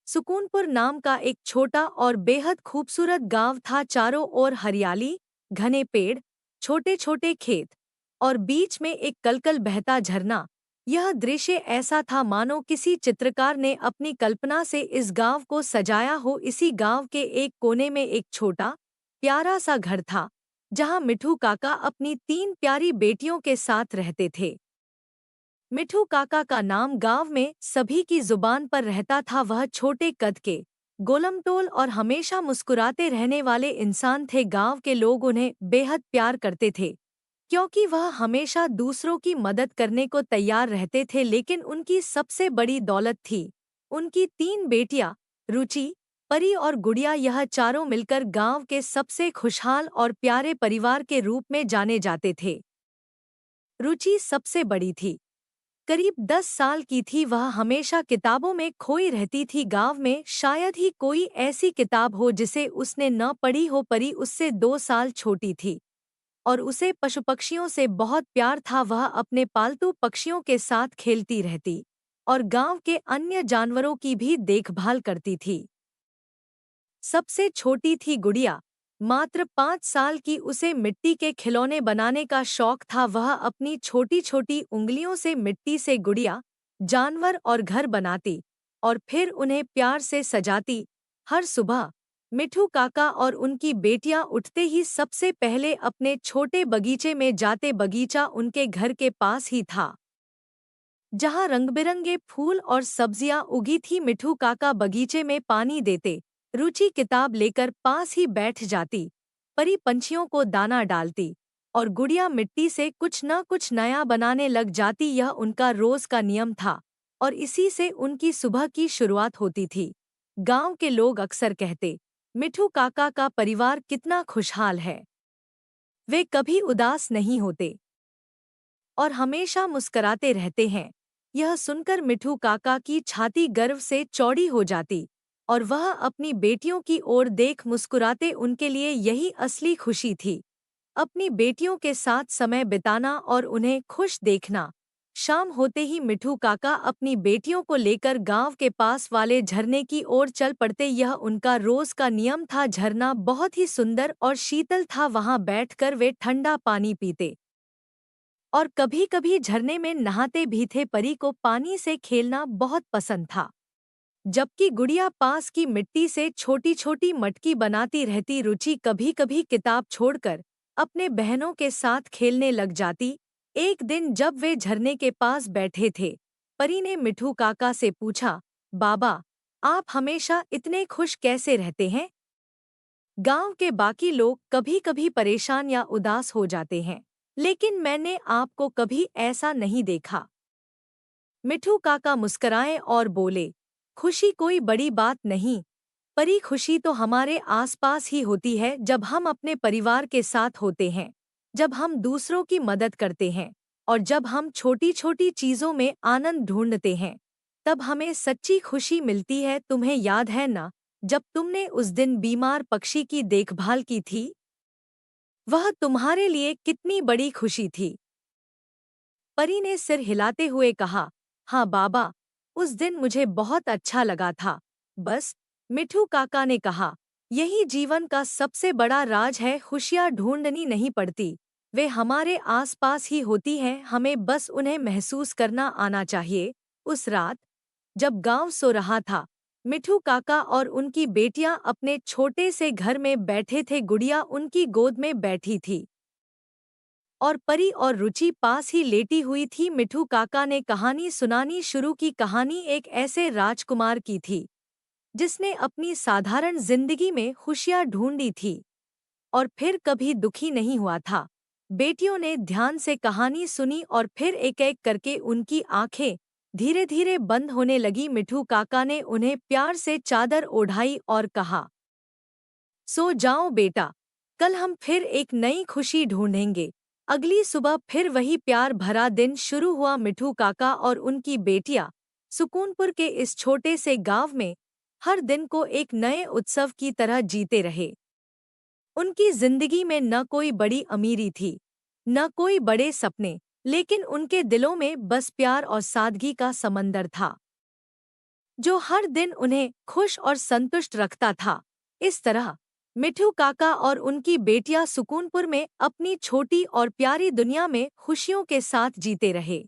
सुकूनपुर नाम का एक छोटा और बेहद खूबसूरत गांव था। चारों ओर हरियाली, घने पेड़, छोटे छोटे खेत और बीच में एक कलकल बहता झरना। यह दृश्य ऐसा था मानो किसी चित्रकार ने अपनी कल्पना से इस गांव को सजाया हो। इसी गांव के एक कोने में एक छोटा प्यारा सा घर था, जहां मिठू काका अपनी 3 प्यारी बेटियों के साथ रहते थे। मिठू काका का नाम गांव में सभी की जुबान पर रहता था। वह छोटे कद के, गोलमटोल और हमेशा मुस्कुराते रहने वाले इंसान थे। गांव के लोग उन्हें बेहद प्यार करते थे, क्योंकि वह हमेशा दूसरों की मदद करने को तैयार रहते थे। लेकिन उनकी सबसे बड़ी दौलत थी उनकी 3 बेटियां, रुचि, परी और गुड़िया। यह चारों मिलकर गांव के सबसे खुशहाल और प्यारे परिवार के रूप में जाने जाते थे। रुचि सबसे बड़ी थी, करीब 10 साल की थी। वह हमेशा किताबों में खोई रहती थी। गांव में शायद ही कोई ऐसी किताब हो जिसे उसने न पढ़ी हो। परी उससे 2 साल छोटी थी और उसे पशु पक्षियों से बहुत प्यार था। वह अपने पालतू पक्षियों के साथ खेलती रहती और गांव के अन्य जानवरों की भी देखभाल करती थी। सबसे छोटी थी गुड़िया, मात्र 5 साल की। उसे मिट्टी के खिलौने बनाने का शौक था। वह अपनी छोटी छोटी उंगलियों से मिट्टी से गुड़िया, जानवर और घर बनाती और फिर उन्हें प्यार से सजाती। हर सुबह मिठू काका और उनकी बेटियां उठते ही सबसे पहले अपने छोटे बगीचे में जाते। बगीचा उनके घर के पास ही था, जहां रंगबिरंगे फूल और सब्जियां उगी थी। मिठू काका बगीचे में पानी देते, रुचि किताब लेकर पास ही बैठ जाती, परी पंछियों को दाना डालती और गुड़िया मिट्टी से कुछ न कुछ नया बनाने लग जाती। यह उनका रोज का नियम था और इसी से उनकी सुबह की शुरुआत होती थी। गांव के लोग अक्सर कहते, मिठू काका का परिवार कितना खुशहाल है, वे कभी उदास नहीं होते और हमेशा मुस्कराते रहते हैं। यह सुनकर मिठू काका की छाती गर्व से चौड़ी हो जाती और वह अपनी बेटियों की ओर देख मुस्कुराते। उनके लिए यही असली खुशी थी, अपनी बेटियों के साथ समय बिताना और उन्हें खुश देखना। शाम होते ही मिठू काका अपनी बेटियों को लेकर गांव के पास वाले झरने की ओर चल पड़ते। यह उनका रोज का नियम था। झरना बहुत ही सुंदर और शीतल था। वहां बैठकर वे ठंडा पानी पीते और कभी-कभी झरने में नहाते भी थे। परी को पानी से खेलना बहुत पसंद था, जबकि गुड़िया पास की मिट्टी से छोटी-छोटी मटकी बनाती रहती। रुचि कभी-कभी किताब छोड़कर अपने बहनों के साथ खेलने लग जाती। एक दिन जब वे झरने के पास बैठे थे, परी ने मिठू काका से पूछा, बाबा, आप हमेशा इतने खुश कैसे रहते हैं? गांव के बाकी लोग कभी-कभी परेशान या उदास हो जाते हैं, लेकिन मैंने आपको कभी ऐसा नहीं देखा। मिठू काका मुस्कराए और बोले, खुशी कोई बड़ी बात नहीं, परी खुशी तो हमारे आसपास ही होती है। जब हम अपने परिवार के साथ होते हैं, जब हम दूसरों की मदद करते हैं और जब हम छोटी छोटी चीजों में आनंद ढूंढते हैं, तब हमें सच्ची खुशी मिलती है। तुम्हें याद है ना, जब तुमने उस दिन बीमार पक्षी की देखभाल की थी? वह तुम्हारे लिए कितनी बड़ी खुशी थी। परी ने सिर हिलाते हुए कहा, हाँ बाबा, उस दिन मुझे बहुत अच्छा लगा था। बस, मिठू काका ने कहा, यही जीवन का सबसे बड़ा राज है। खुशियाँ ढूंढनी नहीं पड़ती, वे हमारे आसपास ही होती हैं, हमें बस उन्हें महसूस करना आना चाहिए। उस रात जब गांव सो रहा था, मिठू काका और उनकी बेटियां अपने छोटे से घर में बैठे थे। गुड़िया उनकी गोद में बैठी थी और परी और रुचि पास ही लेटी हुई थी। मिठू काका ने कहानी सुनानी शुरू की। कहानी एक ऐसे राजकुमार की थी जिसने अपनी साधारण जिंदगी में खुशियां ढूंढी थी और फिर कभी दुखी नहीं हुआ था। बेटियों ने ध्यान से कहानी सुनी और फिर एक एक करके उनकी आंखें धीरे धीरे बंद होने लगी। मिठू काका ने उन्हें प्यार से चादर ओढ़ाई और कहा, सो जाओ बेटा, कल हम फिर एक नई खुशी ढूंढेंगे। अगली सुबह फिर वही प्यार भरा दिन शुरू हुआ। मिठू काका और उनकी बेटियां सुकूनपुर के इस छोटे से गांव में हर दिन को एक नए उत्सव की तरह जीते रहे। उनकी जिंदगी में न कोई बड़ी अमीरी थी, न कोई बड़े सपने, लेकिन उनके दिलों में बस प्यार और सादगी का समंदर था। जो हर दिन उन्हें खुश और संतुष्ट रखता था। इस तरह मिठू काका और उनकी बेटियां सुकूनपुर में अपनी छोटी और प्यारी दुनिया में खुशियों के साथ जीते रहे।